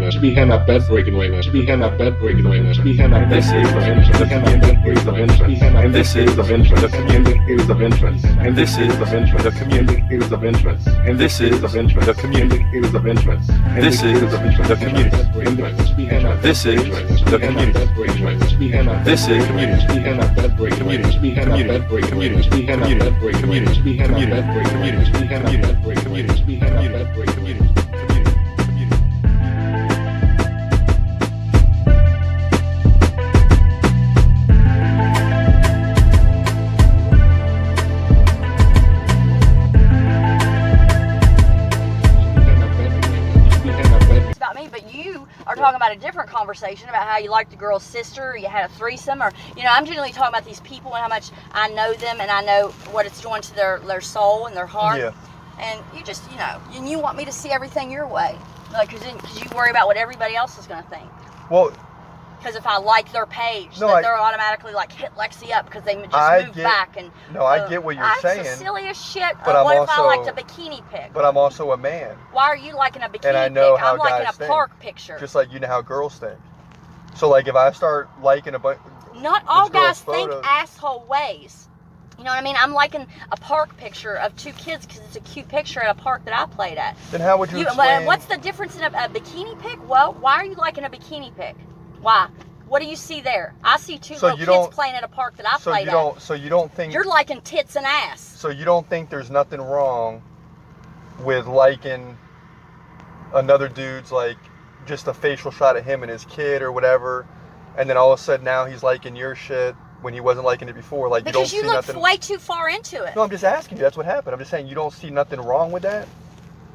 awareness. She began a bed breaking awareness. She began a bed breaking awareness. She began a bed breaking awareness. She began a bed breaking awareness. And this is of interest. The community is of interest. And this is of interest. The community is of interest. And this is of interest. The community is of interest. This is of interest. The community. This is the community. This is community. Community. Talking about a different conversation about how you like the girl's sister, or you had a threesome, or I'm generally talking about these people and how much I know them and I know what it's doing to their soul and their heart. Yeah. And you just and you want me to see everything your way, like because you worry about what everybody else is going to think. Well, because if I like their page, they're automatically like hit Lexi up because they just moved back and. No, I get what you're saying. That's the silliest shit. But what if I liked a bikini pic? But I'm also a man. Why are you liking a bikini and I know pic? how I'm liking guys a think. park picture. Just like you know how girls think. So like if I start liking a bunch. Not all guys think asshole ways. You know what I mean? I'm liking a park picture of two kids because it's a cute picture at a park that I played at. Then how would you explain? What's the difference in a bikini pic? Well, why are you liking a bikini pic? Why? What do you see there? I see two little kids playing at a park that I played at. So you don't think... You're liking tits and ass. So you don't think there's nothing wrong with liking another dude's, like, just a facial shot of him and his kid or whatever, and then all of a sudden now he's liking your shit when he wasn't liking it before? Like, because you don't see nothing... look way too far into it. No, I'm just asking you. That's what happened. I'm just saying you don't see nothing wrong with that?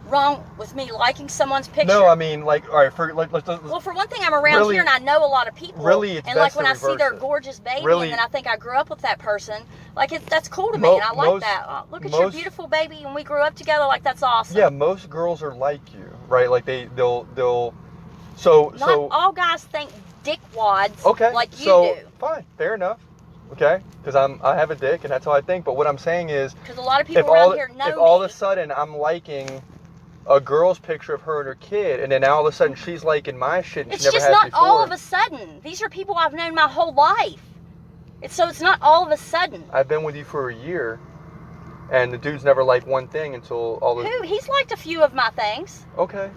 Wrong with me liking someone's picture? No, I mean, like, all right, well, for one thing, I'm around here and I know a lot of people. Really, it's and like when I see their gorgeous baby and then I think I grew up with that person, like that's cool to me and I like that. Look at your beautiful baby and we grew up together, like that's awesome. Yeah, most girls are like you, right? Like they'll Not all guys think dickwads like you do. Fine, fair enough. Okay, because I have a dick and that's how I think. But what I'm saying is, because a lot of people around here know if all of a sudden I'm liking a girl's picture of her and her kid, and then now all of a sudden she's liking my shit and she never has before. It's just not all of a sudden. These are people I've known my whole life. It's not all of a sudden. I've been with you for a year, and the dude's never liked one thing until all the... Who? He's liked a few of my things. Okay.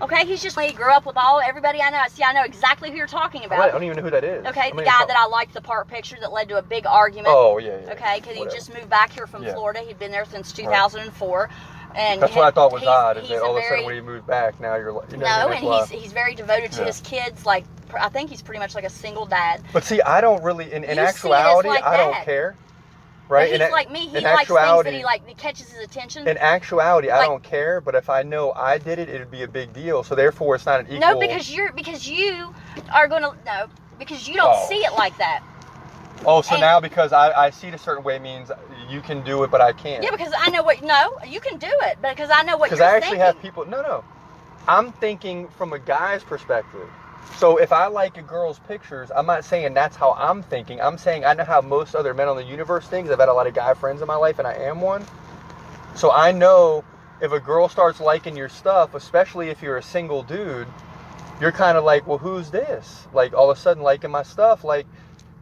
Okay, he grew up with everybody I know. See, I know exactly who you're talking about. I don't even know who that is. Okay, the guy that I liked the park picture that led to a big argument. Oh, yeah. Okay, because he just moved back here from Florida. He'd been there since 2004. And that's what I thought was odd, is that all of a sudden when he moved back, now you're like... he's very devoted to his kids. Like, I think he's pretty much like a single dad. But see, I don't really... In actuality, I don't care. Right? But he's like me. He likes things that he catches his attention. In actuality, I don't care. But if I know I did it, it'd be a big deal. So therefore, it's not an equal... No, because you are going to... No, because you don't see it like that. Oh, so now because I see it a certain way means you can do it, but I can't. Yeah, because I know what... No, you can do it, because I know what you're thinking. Because I actually have people... No. I'm thinking from a guy's perspective. So if I like a girl's pictures, I'm not saying that's how I'm thinking. I'm saying I know how most other men on the universe think. I've had a lot of guy friends in my life, and I am one. So I know if a girl starts liking your stuff, especially if you're a single dude, you're kind of like, well, who's this? Like, all of a sudden liking my stuff, like...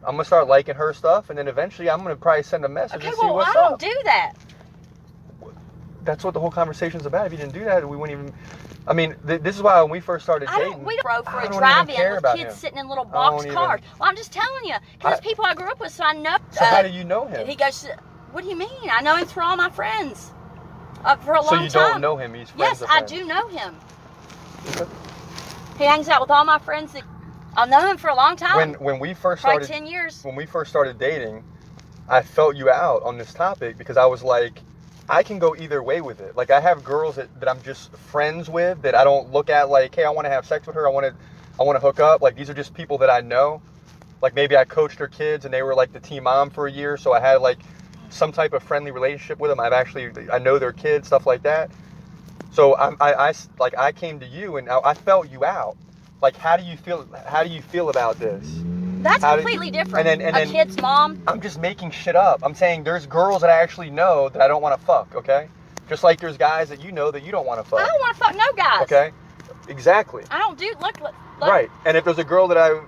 I'm going to start liking her stuff, and then eventually I'm going to probably send a message and see what's up. I don't do that. That's what the whole conversation's about. If you didn't do that, we wouldn't even... I mean, this is why when we first started dating... We drove for a drive-in with kids sitting in little box cars. Well, I'm just telling you, because it's people I grew up with, so I know... So how do you know him? He goes, what do you mean? I know him through all my friends. For a long time. So you don't know him? He's friends Yes, I do know him. Okay. He hangs out with all my friends that... I've known him for a long time. When we first started... Probably 10 years. When we first started dating, I felt you out on this topic because I was like, I can go either way with it. Like, I have girls that I'm just friends with that I don't look at like, hey, I want to have sex with her. I want to hook up. Like, these are just people that I know. Like, maybe I coached their kids and they were like the team mom for a year. So I had like some type of friendly relationship with them. I know their kids, stuff like that. So I came to you and I felt you out. Like, how do you feel about this? That's completely different. And then, a kid's mom. I'm just making shit up. I'm saying there's girls that I actually know that I don't want to fuck, okay? Just like there's guys that you know that you don't want to fuck. I don't want to fuck no guys. Okay? Exactly. I don't do look. Right. And if there's a girl there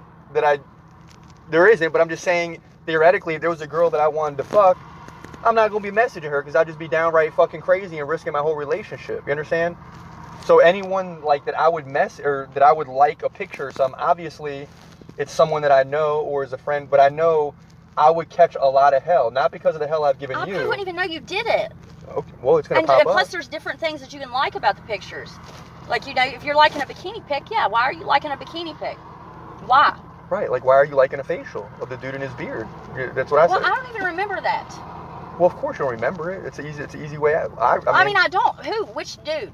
isn't, but I'm just saying theoretically, if there was a girl that I wanted to fuck, I'm not gonna be messaging her because I'd just be downright fucking crazy and risking my whole relationship. You understand? So anyone like that I would or that I would like a picture or something, obviously it's someone that I know or is a friend, but I know I would catch a lot of hell, not because of the hell I've given you. I wouldn't even know you did it. Okay, well, it's gonna pop and plus, up. there's different things that you can like about the pictures. Like, you know, if you're liking a bikini pic, yeah, why are you liking a bikini pic? Why? Right, like why are you liking a facial of the dude in his beard? That's what I said. Well, I don't even remember that. Well, of course you don't remember it. It's an easy way out. I mean, I don't. Who? Which dude?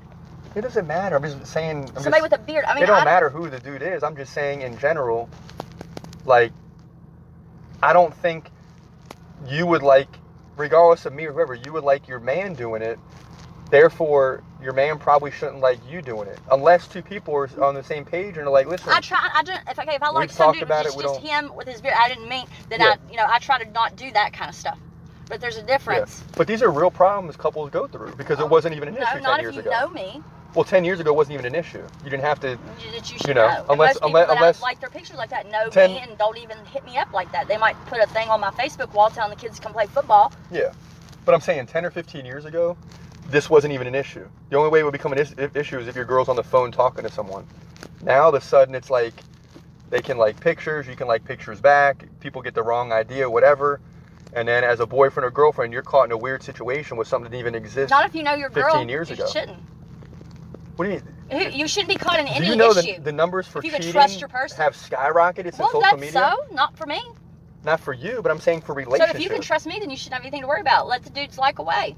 It doesn't matter. I'm just saying. Somebody with a beard. I mean, it don't matter who the dude is. I'm just saying in general, like, I don't think you would like, regardless of me or whoever, you would like your man doing it. Therefore, your man probably shouldn't like you doing it, unless two people are on the same page and are like, listen. I don't. If I like some dude, just him with his beard, I didn't mean that. Yeah. I try to not do that kind of stuff. But there's a difference. Yeah. But these are real problems couples go through because it wasn't even an issue 10 years ago. No, not if you know me. Well, 10 years ago wasn't even an issue. You didn't have to. That you should know. Unless like their pictures like that know me and don't even hit me up like that. They might put a thing on my Facebook wall telling the kids to come play football. Yeah, but I'm saying 10 or 15 years ago, this wasn't even an issue. The only way it would become an issue is if your girl's on the phone talking to someone. Now all of a sudden it's like they can like pictures, you can like pictures back. People get the wrong idea, whatever. And then as a boyfriend or girlfriend, you're caught in a weird situation with something that didn't even exist. Not if you know your girl. 15 years ago. You shouldn't. What do you mean? You shouldn't be caught in any issue. Do you know the numbers for cheating trust your person. have skyrocketed since social media? Well, that's so. Not for me. Not for you, but I'm saying for relationships. So if you can trust me, then you shouldn't have anything to worry about. Let the dudes like away.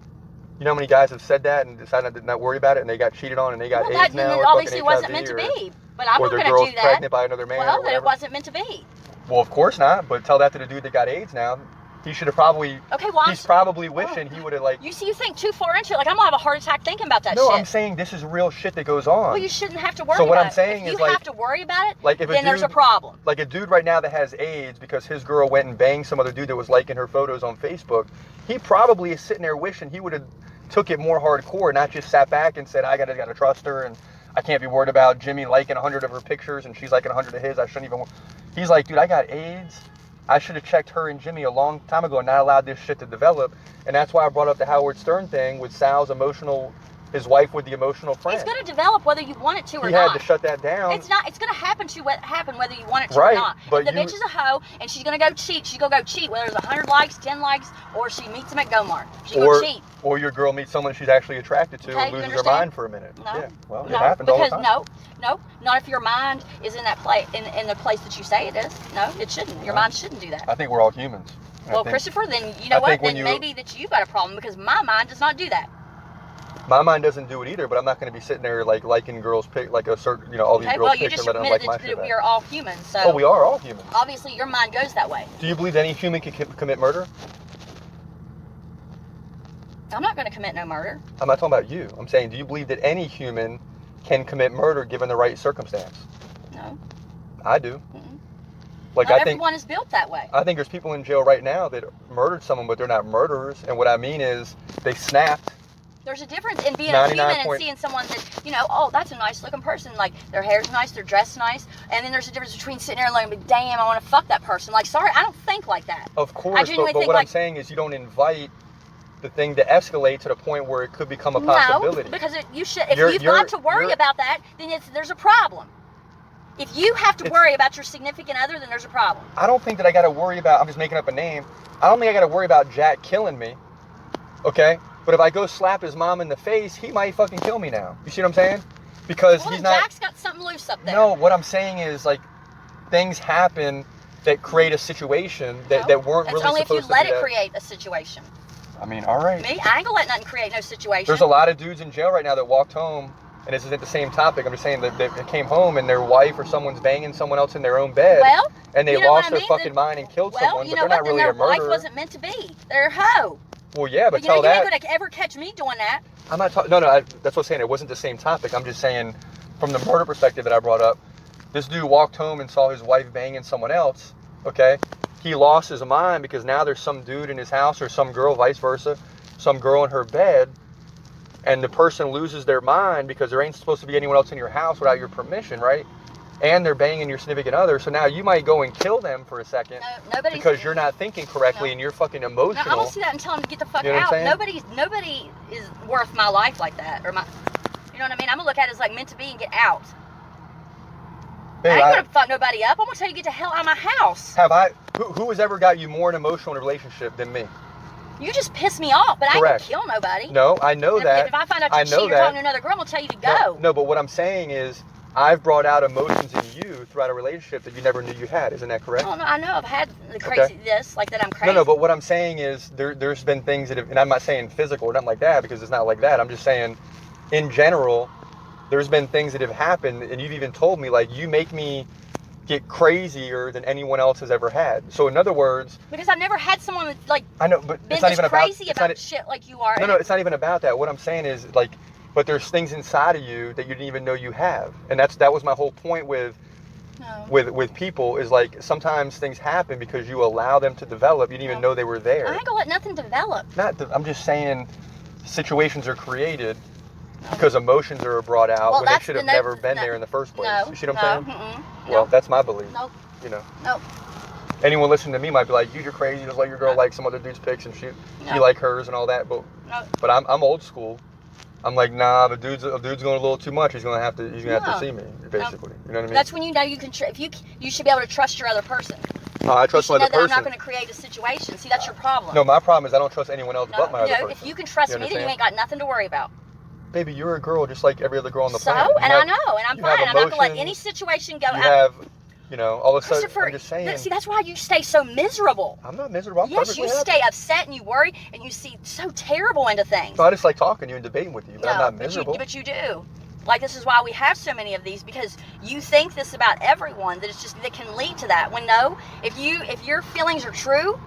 You know how many guys have said that and decided to not worry about it, and they got cheated on, and they got AIDS now, or obviously wasn't meant to be. But I'm not going to do that. Or their girl's pregnant by another man. Well, then it wasn't meant to be. Well, of course not. But tell that to the dude that got AIDS now. He should have probably. Okay, well, he's probably wishing he would have like. You think too far into it. Like I'm gonna have a heart attack thinking about that. No, shit. I'm saying this is real shit that goes on. Well, you shouldn't have to worry. So what about I'm saying is, if you have to worry about it, like if then there's a problem. Like a dude right now that has AIDS because his girl went and banged some other dude that was liking her photos on Facebook. He probably is sitting there wishing he would have took it more hardcore, not just sat back and said, I gotta trust her, and I can't be worried about Jimmy liking 100 of her pictures and she's liking 100 of his. I shouldn't even. He's like, dude, I got AIDS. I should have checked her and Jimmy a long time ago and not allowed this shit to develop. And that's why I brought up the Howard Stern thing with Sal's his wife with the emotional friend. It's going to develop whether you want it to or not. He had to shut that down. It's not. It's going to happen whether you want it to or not. But the bitch is a hoe, and she's going to go cheat. She's going to go cheat, whether it's 100 likes, 10 likes, or she meets him at Gomart. She's going to cheat. Or your girl meets someone she's actually attracted to and loses her mind for a minute. No. Yeah, well, it happens all the time. No, not if your mind is in that place, in the place that you say it is. No, it shouldn't. Your mind shouldn't do that. I think we're all humans. Well, Christopher, then you know what? Then maybe that you've got a problem because my mind does not do that. My mind doesn't do it either, but I'm not going to be sitting there like liking girls pic, like a certain, all these girls' pictures and letting them like my shit. That we are all humans. So oh, we are all humans. Obviously, your mind goes that way. Do you believe any human can commit murder? I'm not going to commit no murder. I'm not talking about you. I'm saying, do you believe that any human can commit murder given the right circumstance? No. I do. Mm-mm. Like not I think everyone is built that way. I think there's people in jail right now that murdered someone, but they're not murderers. And what I mean is, they snapped. There's a difference in being a human and seeing someone that, oh, that's a nice looking person. Like, their hair's nice, they're dressed nice. And then there's a difference between sitting there and looking, damn, I want to fuck that person. Like, sorry, I don't think like that. Of course, but what I'm saying is you don't invite the thing to escalate to the point where it could become a possibility. No, because you should. If you've got to worry about that, then there's a problem. If you have to worry about your significant other, then there's a problem. I don't think that I got to worry about, I'm just making up a name. I don't think I got to worry about Jack killing me. Okay? But if I go slap his mom in the face, he might fucking kill me now. You see what I'm saying? Because he's not. Jack's got something loose up there. No, what I'm saying is, like, things happen that create a situation that weren't really supposed to be. It's only if you let it create a situation. I mean, all right. Me? I ain't gonna let nothing create no situation. There's a lot of dudes in jail right now that walked home, and this isn't the same topic. I'm just saying that they came home and their wife or someone's banging someone else in their own bed. Well, and they lost their fucking mind and killed someone, but they're not really a murderer. Their wife wasn't meant to be. They're a hoe. Well, yeah, but tell that. You're not gonna ever catch me doing that. I'm not talking. No, that's what I'm saying. It wasn't the same topic. I'm just saying, from the murder perspective that I brought up, this dude walked home and saw his wife banging someone else. Okay, he lost his mind because now there's some dude in his house or some girl, vice versa, some girl in her bed, and the person loses their mind because there ain't supposed to be anyone else in your house without your permission, right? And they're banging your significant other, so now you might go and kill them for a second because you're not thinking correctly and you're fucking emotional. No, I'm gonna see that and tell them to get the fuck You know what I'm out. saying? Nobody is worth my life like that, or my, you know what I mean? I'm gonna look at it as like meant to be and get out. Babe, I ain't gonna fuck nobody up. I'm gonna tell you to get the hell out of my house. Who has ever got you more in emotional in a relationship than me? You just piss me off, but Correct. I ain't gonna kill nobody. No, I know that. If I find out you're cheating or talking to another girl, I'm gonna tell you to go. No, but what I'm saying is, I've brought out emotions in you throughout a relationship that you never knew you had. Isn't that correct? Oh, no, I know I've had the crazy like that I'm crazy. No, but what I'm saying is there's been things that have, and I'm not saying physical or nothing like that because it's not like that. I'm just saying, in general, there's been things that have happened, and you've even told me, like, you make me get crazier than anyone else has ever had. So in other words, because I've never had someone with, like, I know, but been it's not even crazy about shit like you are. No, it's not even about that. What I'm saying is, like, but there's things inside of you that you didn't even know you have, and that was my whole point with people is, like, sometimes things happen because you allow them to develop. You didn't even know they were there. I ain't gonna let nothing develop. I'm just saying, situations are created because emotions are brought out when they should have never been there in the first place. You see what I'm saying? Well, that's my belief. Nope. You know. Nope. Anyone listening to me might be like, "You're crazy. Just let your girl like some other dude's pics and shoot. You like hers and all that." But I'm old school. I'm like, nah, if a dude's going a little too much, he's gonna have to see me, basically. You know what I mean? That's when you know you can. You should be able to trust your other person. I trust my other person. I'm not going to create a situation. See, that's your problem. No, my problem is I don't trust anyone else but my other person. If you can trust me, then you ain't got nothing to worry about. Baby, you're a girl just like every other girl on the planet. So, and I know, and I'm fine. I'm not going to let any situation go out. All of a sudden, I'm just saying. See, that's why you stay so miserable. I'm not miserable. I'm yes, you stay upset and you worry and you see so terrible into things. So I just like talking to you and debating with you, but I'm not miserable. But you do. Like, this is why we have so many of these, because you think this about everyone, that it's just, that can lead to that. When no, if your feelings are true,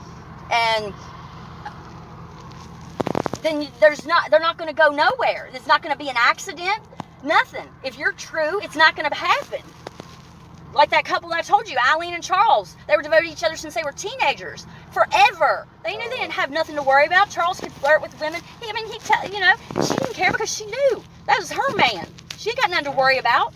and then they're not going to go nowhere. It's not going to be an accident. Nothing. If you're true, it's not going to happen. Like that couple that I told you, Eileen and Charles. They were devoted to each other since they were teenagers. Forever. They knew they didn't have nothing to worry about. Charles could flirt with women. She didn't care because she knew. That was her man. She ain't got nothing to worry about.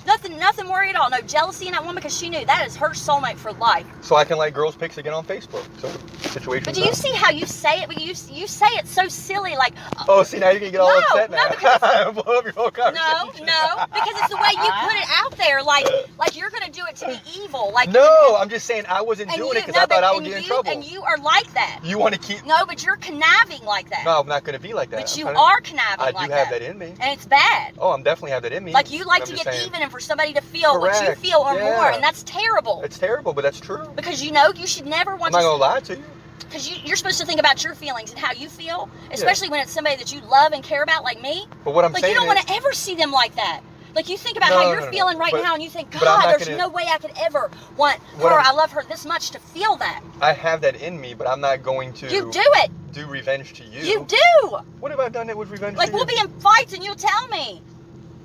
Nothing worry at all. No jealousy in that woman because she knew that is her soulmate for life. So I can like girls' pics again on Facebook. So situation. But do you see how you say it? But you say it so silly, like. Oh, see, now you're gonna get all upset now. Blow up your whole conversation. No, because it's the way you put it out there, like you're gonna do it to be evil. Like. No, I'm just saying I wasn't doing it because I thought I would get in trouble. And you are like that. You want to keep. No, but you're conniving like that. No, I'm not gonna be like that. But you are conniving like that. I do have that in me. And it's bad. Oh, I'm definitely have that in me. Like you like to get even and for somebody to feel what you feel or more, and that's terrible. It's terrible, but that's true. Because you should never want to. I'm not gonna lie to you. Because you're supposed to think about your feelings and how you feel, especially when it's somebody that you love and care about, like me. But what I'm saying you don't want to ever see them like that. Like you think about how you're feeling right now, and you think, God, there's no way I could ever want her. I love her this much to feel that. I have that in me, but I'm not going to. You do it. Do revenge to you. You do. What have I done that was revenge? Like to you? we'll be in fights, and you'll tell me.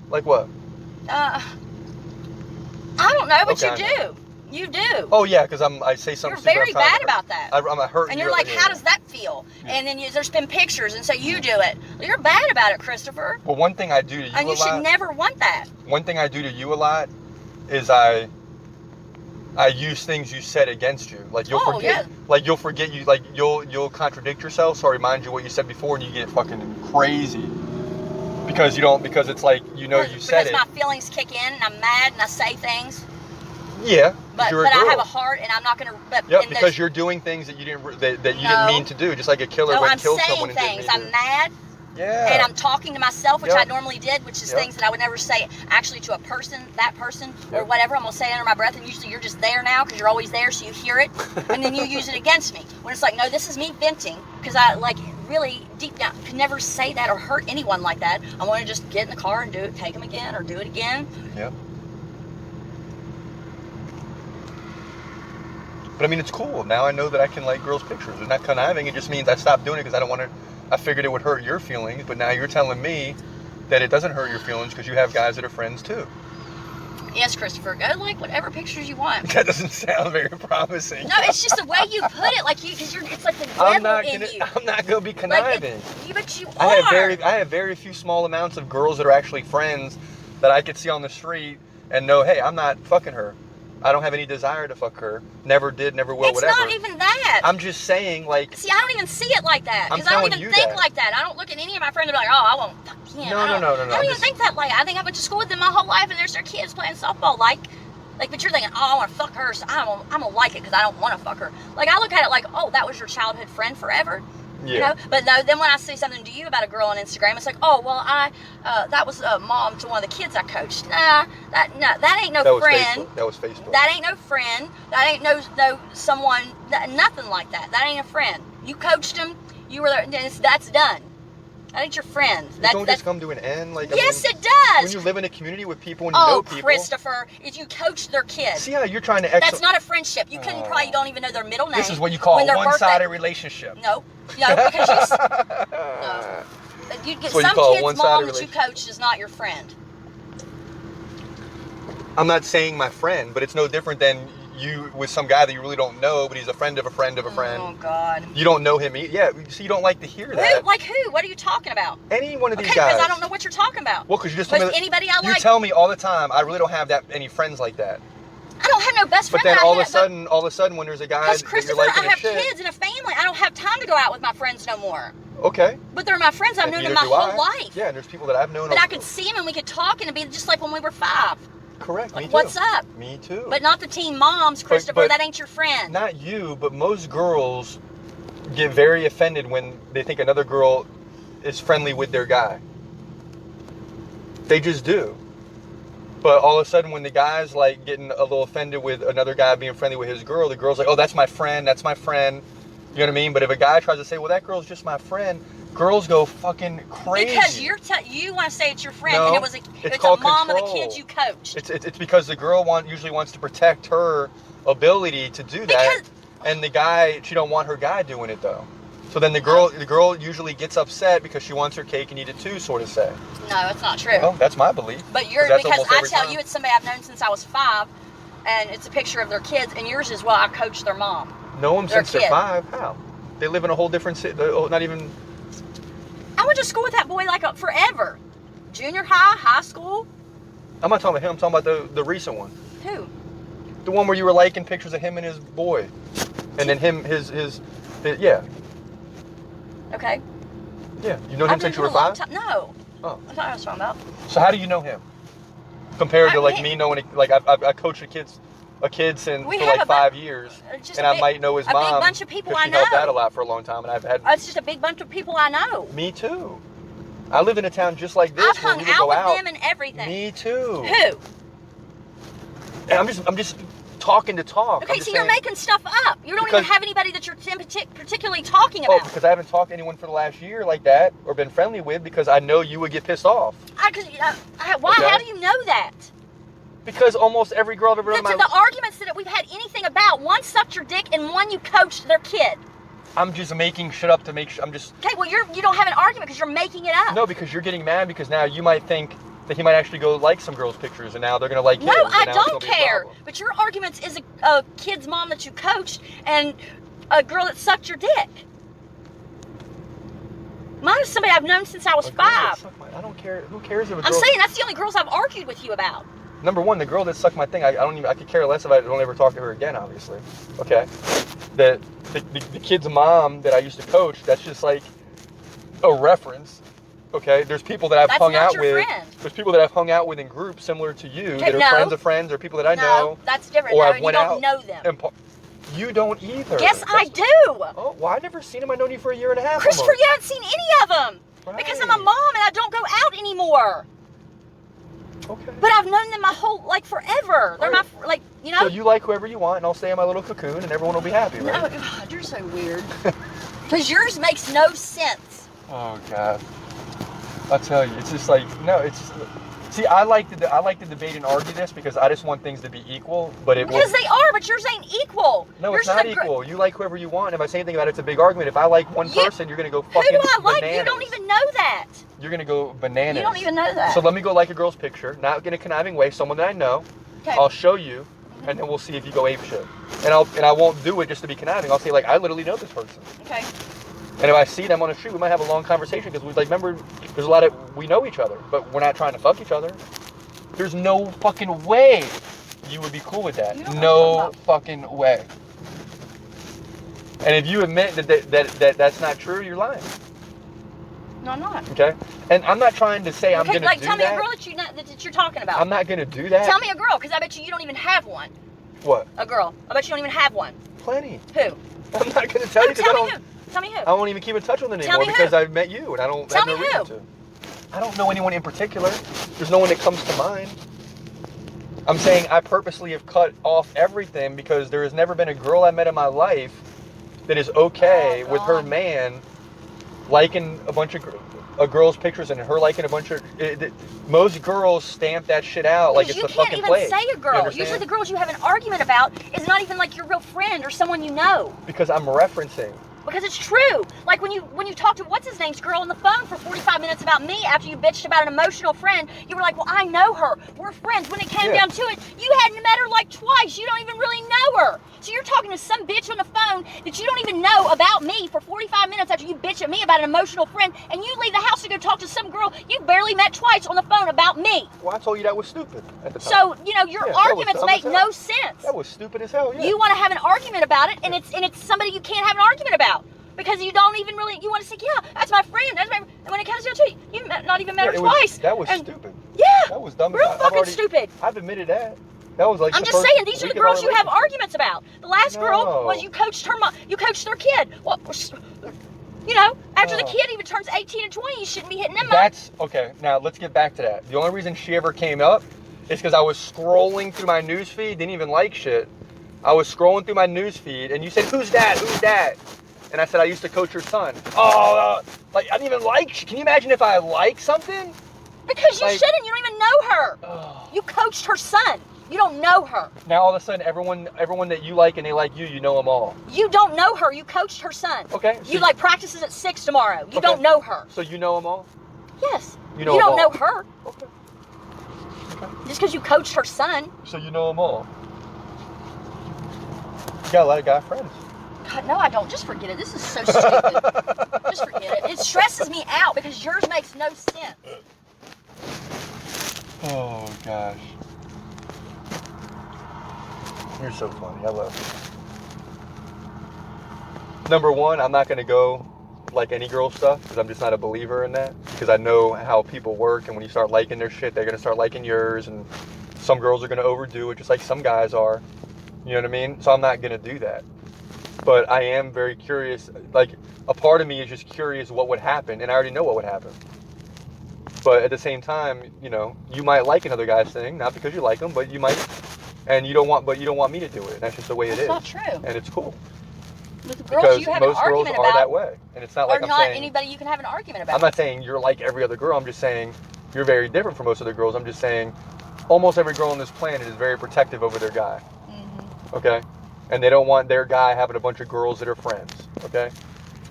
Like what? I don't know, but you do. You do. Oh yeah, because I say something. You're very bad about that. I'm a hurt. And you're like, how does that feel? Yeah. And then there's been pictures, and so you do it. You're bad about it, Christopher. Well, one thing I do to you and you should never want that. One thing I do to you a lot is I use things you said against you. Like you'll forget. Yeah. Like you'll forget you. Like you'll contradict yourself. So I remind you what you said before, and you get fucking crazy. Because you don't. Because it's like you said it. Because my feelings kick in, and I'm mad, and I say things. Yeah, but I have a heart, and I'm not gonna. Because you're doing things that you didn't mean to do, just like a killer would kill someone. I'm saying things. I'm mad. Yeah. And I'm talking to myself, which I normally did, which is things that I would never say actually to a person, that person, or whatever. I'm gonna say it under my breath, and usually you're just there now because you're always there, so you hear it, and then you use it against me. When it's like, no, this is me venting because I like really deep down could never say that or hurt anyone like that. I want to just get in the car and do it, take them again, or do it again. Yep. But I mean, it's cool. Now I know that I can like girls' pictures. It's not conniving. It just means I stopped doing it because I don't want to. I figured it would hurt your feelings, but now you're telling me that it doesn't hurt your feelings because you have guys that are friends too. Yes, Christopher, go like whatever pictures you want. That doesn't sound very promising. No, it's just the way you put it, like because it's like the devil I'm not in gonna. you. I'm not gonna be Like conniving. but you are. I have very few small amounts of girls that are actually friends that I could see on the street and know, hey, I'm not fucking her. I don't have any desire to fuck her. Never did, never will, It's whatever. not even that. I'm just saying, like. See, I don't even see it like that I'm because I don't telling even you think that. like that. I don't look at any of my friends and be like, oh, I won't fuck him. No. I don't I'm even just- think that way. I think I went to school with them my whole life, and there's their kids playing softball. Like, but you're thinking, oh, I want to fuck her, so I'm gonna like it because I don't want to fuck her. Like, I look at it like, oh, that was your childhood friend forever. Yeah. You know, but no. Then when I see something to you about a girl on Instagram, it's like, oh, well, that was a mom to one of the kids I coached. Nah, that ain't no That was friend. Facebook. That was Facebook. That ain't no friend. That ain't no someone. Nothing like that. That ain't a friend. You coached him. You were there. That's done. That ain't your friend. It don't just come to an end. Like, Yes, I mean, it does. when you live in a community with people and you know people. Christopher, if you coach their kids, See how you're trying to that's not a friendship. You couldn't probably don't even know their middle name. This is what you call when a their one-sided birthday- relationship. No, because you get That's what you some call a kid's one-sided mom that you relationship. coached is not your friend. I'm not saying my friend, but it's no different than you with some guy that you really don't know, but he's a friend of a friend of a friend. Oh God. You don't know him. Yeah, so you don't like to hear that. Who? Like who? What are you talking about? Any one of these Okay, guys. because I don't know what you're talking about. Well, because you just told But me that- anybody I you like, tell me all the time, I really don't have that any friends like that. I don't have no best But friend. then that I all of hit, a sudden, when there's a guy because that you're Christopher, liking I a have shit, kids and a family. I don't have time to go out with my friends no more. okay. But they're my friends. I've And known neither them my do whole I. life. Yeah, and there's people that I've known. But I could see them and we could talk and it'd be just like when we were 5. Correct. Me Like, too. what's up? Me too. But not the teen moms, Christopher. but- that ain't your friend. Not you, but most girls get very offended when they think another girl is friendly with their guy. They just do. But all of a sudden, when the guy's like getting a little offended with another guy being friendly with his girl, the girl's like, "Oh, that's my friend. That's my friend." You know what I mean? But if a guy tries to say, "Well, that girl's just my friend," girls go fucking crazy. Because you want to say it's your friend, No, and it was it's it's a called mom of the control. kids you coached. It's because the girl usually wants to protect her ability to do that, Because- and the guy, she don't want her guy doing it though. So then the girl usually gets upset because she wants her cake and eat it too, sort of say. No, it's not true. Well, that's my belief. But you're That's because almost I every tell time. you it's somebody I've known since I was 5, and it's a picture of their kids, and yours is well I coached their mom. Know them They're since they're kid. 5. How? They live in a whole different city. Not even. I went to school with that boy like forever. Junior high, high school. I'm not talking about him. I'm talking about the recent one. Who? The one where you were liking pictures of him and his boy, and then his yeah. Okay. Yeah, you know him I've since you known were him a long 5? time. No. Oh. That's not what I was talking about. So how do you know him? Compared to I like mean- me knowing, like I coached a kid since We for have like a bu- 5 years, Just and a I big- might know his a big mom. bunch of people 'cause I she helped know. out a lot for a long time, and I've had. It's just a big bunch of people I know. Me too. I live in a town just like this I've where hung we would out go with out. them and everything. Me too. Who? And I'm just talking to talk. Okay, I'm so just you're saying- making stuff up. You don't even Because- have anybody that you're particularly talking Oh, about. because I haven't talked to anyone for the last year like that, or been friendly with, because I know you would get pissed off. Why? Okay. How do you know that? Because almost every girl I've ever The, known in my the arguments that we've had anything about, one sucked your dick and one you coached their kid. I'm just making shit up to make sure. I'm just Okay, well you don't have an argument because you're making it up. no, because you're getting mad because now you might think that he might actually go like some girls' pictures, and now they're gonna like his. No, and I now it's don't gonna be a care. problem. But your arguments is a kid's mom that you coached and a girl that sucked your dick. Mine is somebody I've known since I was A girl that 5. sucked my- I don't care. Who cares if a I'm girl? saying that's the only girls I've argued with you about. Number one, the girl that sucked my thing, I don't even. I could care less if I don't ever talk to her again. Obviously, okay. The kid's mom that I used to coach, that's just like a reference. Okay, there's people that I've That's hung not out your with. friend. There's people that I've hung out with in groups similar to you Okay, that are no. friends of friends, or people that I No, know. that's different. Or No, I've you went don't out know them. And you don't either. Yes, I That's- do. Oh, well, I've never seen him. I've known you for a year and a half. Christopher, almost. you haven't seen any of them. Because I'm a Right. mom and I don't go out anymore. Okay. But I've known them my whole, forever. They're Right. you know? So you like whoever you want, and I'll stay in my little cocoon, and everyone will be happy, No, right? God, you're so weird. Because yours makes no sense. Oh God. I'll tell you, it's just like no, it's. See, I like to debate and argue this because I just want things to be equal, but it will. Because they are, but yours ain't equal. No, yours it's not is a gr- equal. You like whoever you want. If I say anything about it, it's a big argument. If I like one Yeah. person, you're gonna go Who fucking do I like? bananas. You don't even know that. You're gonna go bananas. You don't even know that. So let me go like a girl's picture, not in a conniving way, someone that I know, Okay. I'll show you, and then we'll see if you go ape shit. And I won't do it just to be conniving. I'll say like, I literally know this person. Okay. And if I see them on the street, we might have a long conversation because we like remember there's a lot of we know each other, but we're not trying to fuck each other. There's no fucking way you would be cool with that. You know what I'm No talking fucking way. And if you admit that that's not true, you're lying. No, I'm not. Okay? And I'm not trying to say I'm Okay, gonna like do tell me that. a girl that you're talking about. I'm not gonna do that. Tell me a girl, because I bet you don't even have one. What? A girl. I bet you don't even have one. Plenty. Who? I'm not gonna tell you because I Tell me don't. who. Tell me who. I won't even keep in touch with them Tell anymore me because who. I've met you and I don't Tell have no me reason who. to. I don't know anyone in particular. There's no one that comes to mind. I'm saying I purposely have cut off everything because there has never been a girl I met in my life that is okay Oh, with her God. man liking a bunch of girl's pictures and her liking a bunch of. Most girls stamp that shit out like it's you the can't fucking even plague. say a You girl. understand? Usually the girls you have an argument about is not even like your real friend or someone you know. Because I'm referencing. Because it's true. Like when you talked to what's his name's girl on the phone for 45 minutes about me after you bitched about an emotional friend, you were like, well, I know her. We're friends. When it came Yeah. down to it, you hadn't met her like twice. You don't even really know her. So you're talking to some bitch on the phone that you don't even know about me for 45 minutes after you bitch at me about an emotional friend, and you leave the house to go talk to some girl you barely met twice on the phone about me. Well, I told you that was stupid at the time. So, your Yeah, that was arguments dumb make as hell. no sense. That was stupid as hell. Yeah. You want to have an argument about it, and it's somebody you can't have an argument about. Because you don't even really, you want to say, yeah, that's my friend, that's my, and when it comes down to it, you not even met her twice. That was And- stupid. Yeah, That was dumb. real I've fucking already- stupid. I've admitted that. That was like. I'm the just first saying, these are week the of our girls you have relationship. arguments about. The last girl No. was you coached their kid. Well, after the Oh. kid even turns 18 and 20, you shouldn't be hitting them up. That's okay. Now let's get back to that. The only reason she ever came up is because I was scrolling through my news feed. Didn't even like shit. I was scrolling through my news feed, and you said, "Who's that? Who's that?" And I said, "I used to coach her son." Oh, like I didn't even like. Can you imagine if I like something? Because you like- shouldn't. You don't even know her. Oh. You coached her son. You don't know her. Now all of a sudden, everyone that you like and they like you know them all. You don't know her. You coached her son. Okay. So You like practices at 6 tomorrow. You Okay. don't know her. So you know them all. Yes. You know you them don't all. know her. Okay. Just because you coached her son. So you know them all. You got a lot of guy friends. God, no, I don't. Just forget it. This is so stupid. Just forget it. It stresses me out because yours makes no sense. Oh gosh. You're so funny. I love you. Number one, I'm not gonna go like any girl stuff because I'm just not a believer in that. Because I know how people work, and when you start liking their shit, they're gonna start liking yours, and some girls are gonna overdo it, just like some guys are. You know what I mean? So I'm not gonna do that. But I am very curious. Like a part of me is just curious what would happen, and I already know what would happen. But at the same time, you might like another guy's thing, not because you like him, but you might, and you don't want me to do it. That's just the way it is. That's not true. And it's cool. With the girls Because you have an most girls argument are about that way. And it's not like are I'm not saying, anybody you can have an argument about. I'm not saying you're like every other girl. I'm just saying you're very different from most of the girls. I'm just saying almost every girl on this planet is very protective over their guy. Mm-hmm. Okay? And they don't want their guy having a bunch of girls that are friends. Okay?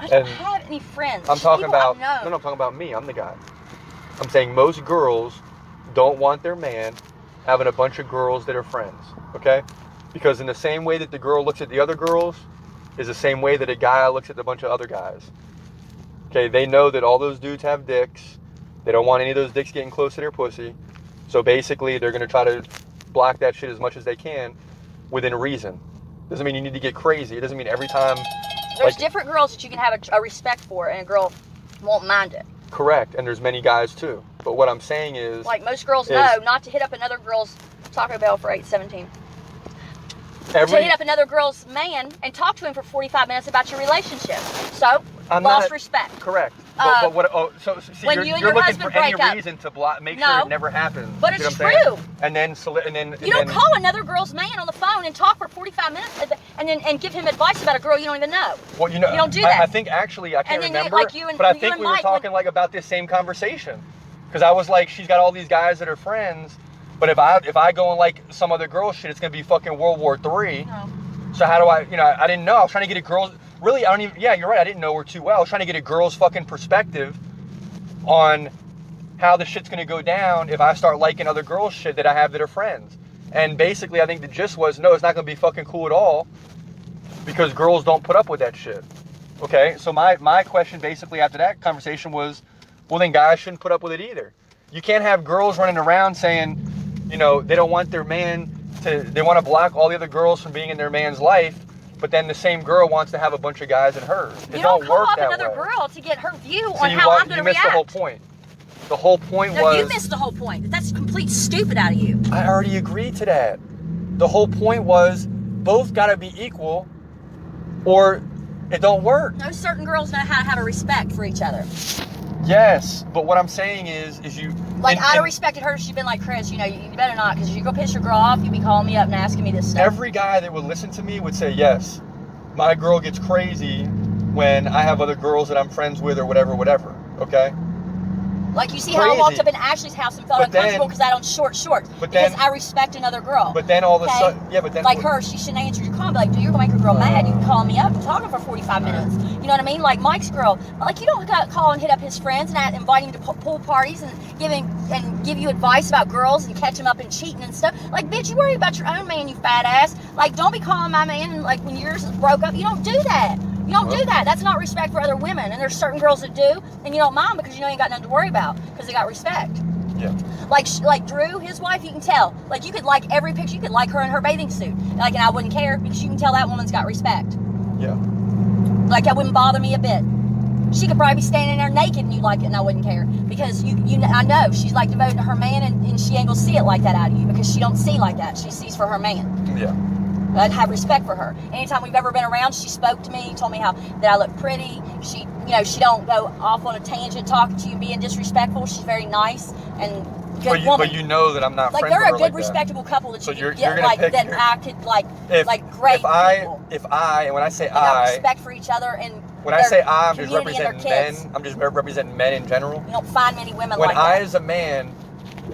I don't and have any friends. I'm talking People about, I've known. no, I'm talking about me. I'm the guy. I'm saying most girls don't want their man having a bunch of girls that are friends, okay? Because in the same way that the girl looks at the other girls is the same way that a guy looks at a bunch of other guys. Okay, they know that all those dudes have dicks. They don't want any of those dicks getting close to their pussy. So basically, they're going to try to block that shit as much as they can within reason. Doesn't mean you need to get crazy. It doesn't mean every time... There's different girls that you can have a respect for, and a girl won't mind it. Correct, and there's many guys too. But what I'm saying is... Like most girls know not to hit up another girl's Taco Bell for $8.17. To hit up another girl's man and talk to him for 45 minutes about your relationship. So, lost respect. Correct. But what? Oh, so see, when you're you and your looking husband for any break up. reason to make No. sure it never happens. But You know it's what I'm saying? true. And then You don't call another girl's man on the phone and talk for 45 minutes and give him advice about a girl you don't even know. Well, you don't do that. I think actually I can't And then remember, but I think we were talking like about this same conversation. Because I was like, she's got all these guys that are friends, but if I go and like some other girl shit, it's gonna be fucking World War III. No. So how do I? I didn't know. I was trying to get a girl's. Really, I don't even. Yeah, you're right. I didn't know her too well. I was trying to get a girl's fucking perspective on how the shit's gonna go down if I start liking other girls' shit that I have that are friends. And basically, I think the gist was, no, it's not going to be fucking cool at all because girls don't put up with that shit. Okay, so my question basically after that conversation was, well, then guys shouldn't put up with it either. You can't have girls running around saying, you know, they don't want their man to, they want to block all the other girls from being in their man's life, but then the same girl wants to have a bunch of guys in hers. It You don't call work up that another way. girl to get her view So on how I'm going to you missed react. the whole point. The whole point No, was... you missed the whole point. That's complete stupid out of you. I already agreed to that. The whole point was both got to be equal or it don't work. No, certain girls know how to have a respect for each other. Yes, but what I'm saying is you... Like, I'd have respected her if she'd been like, Chris, you know, you better not, because you go piss your girl off, you be calling me up and asking me this stuff. Every guy that would listen to me would say, yes, my girl gets crazy when I have other girls that I'm friends with or whatever, okay? Like, you see how I walked Crazy. up in Ashley's house and felt But then- uncomfortable because I had on short shorts. But Because then- I respect another girl. But then all of a Okay? sudden... Yeah, but then... Like her, she shouldn't answer your call. Be like, dude, you're gonna make her girl mad. You can call me up and talk to her for 45 minutes. You know what I mean? Like Mike's girl. Like, you don't gotta call and hit up his friends and invite him to pool parties and give you advice about girls and catch him up in cheating and stuff. Like, bitch, you worry about your own man, you fat ass. Like, don't be calling my man and like when yours is broke up. You don't do that. You don't do that. That's not respect for other women. And there's certain girls that do, and you don't mind because you know you ain't got nothing to worry about because they got respect. Yeah. Like Drew, his wife, you can tell. Like, you could like every picture. You could like her in her bathing suit. Like, and I wouldn't care because you can tell that woman's got respect. Yeah. Like, that wouldn't bother me a bit. She could probably be standing there naked and you like it and I wouldn't care because I know she's like devoted to her man and she ain't gonna see it like that out of you because she don't see like that. She sees for her man. Yeah. I'd have respect for her. Anytime we've ever been around, she spoke to me, told me how that I look pretty. She, you know, she don't go off on a tangent talking to you, being disrespectful. She's very nice and good woman. But you know that I'm not like friends they're with a her good, like that. respectable couple that So you you're can get gonna like pick that your- acted like great people. If I, and when I say They got I, respect for each other and when I say I, I'm just community and representing their kids. men. I'm just representing men in general. You don't find many women When like I, that. as a man,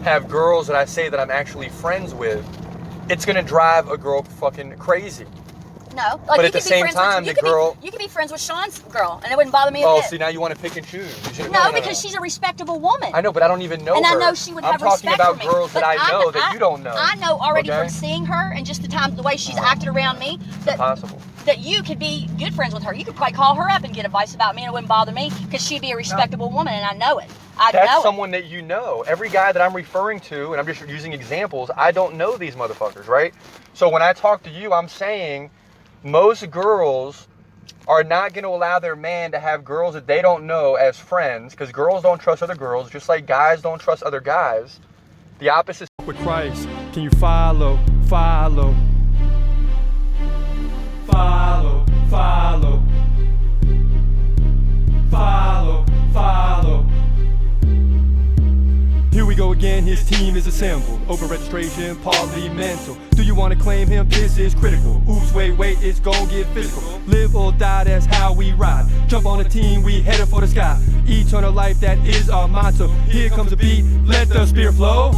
have girls that I say that I'm actually friends with, it's gonna drive a girl fucking crazy. No, like But you at the could be same friends time, with, the girl- you could be friends with Sean's girl, and it wouldn't bother me a Oh, bit. see, now you want to pick and choose. You should- No, because she's a respectable woman. I know, but I don't even know and her. I know she would I'm have talking respect about for me. girls that But I know that you don't know. I know already Okay? from seeing her and just the way she's acted around me that Impossible. that you could be good friends with her. You could probably call her up and get advice about me, and it wouldn't bother me because she'd be a respectable woman, and I know it. I That's know someone that you know. Every guy that I'm referring to, and I'm just using examples, I don't know these motherfuckers, right? So when I talk to you, I'm saying most girls are not going to allow their man to have girls that they don't know as friends, because girls don't trust other girls, just like guys don't trust other guys. The opposite. With Christ, can you follow? Follow, follow, follow, follow, follow. Here we go again, his team is assembled. Open registration, parliamental. Do you want to claim him? This is critical. Oops, wait, it's gon' get physical. Live or die, that's how we ride. Jump on the team, we headed for the sky. Eternal life, that is our motto. Here comes the beat, let the spirit flow.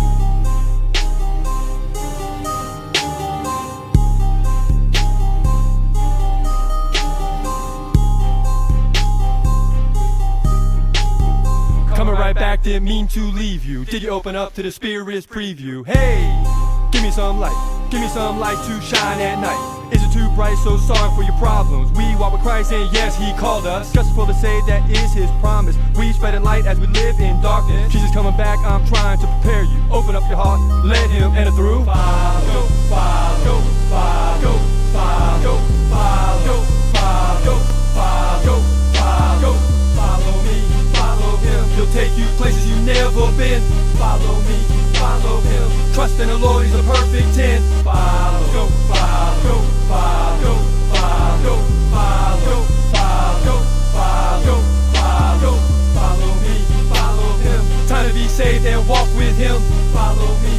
Coming right back, didn't mean to leave you. Did you open up to the Spirit's preview? Hey, give me some light to shine at night. Is it too bright? So sorry for your problems. We walk with Christ and yes, he called us. Just for the save, that is his promise. We spread a light as we live in darkness. Jesus coming back, I'm trying to prepare you. Open up your heart, let him enter through. Follow, follow, follow, follow, follow, follow, follow, follow, follow me, follow him. He'll take you places you've never been. Follow me, follow him. Trust in the Lord, he's a perfect 10. Follow, go, follow, follow, follow, follow, follow, follow, follow, follow me, follow him. Time to be saved and walk with him. Follow me.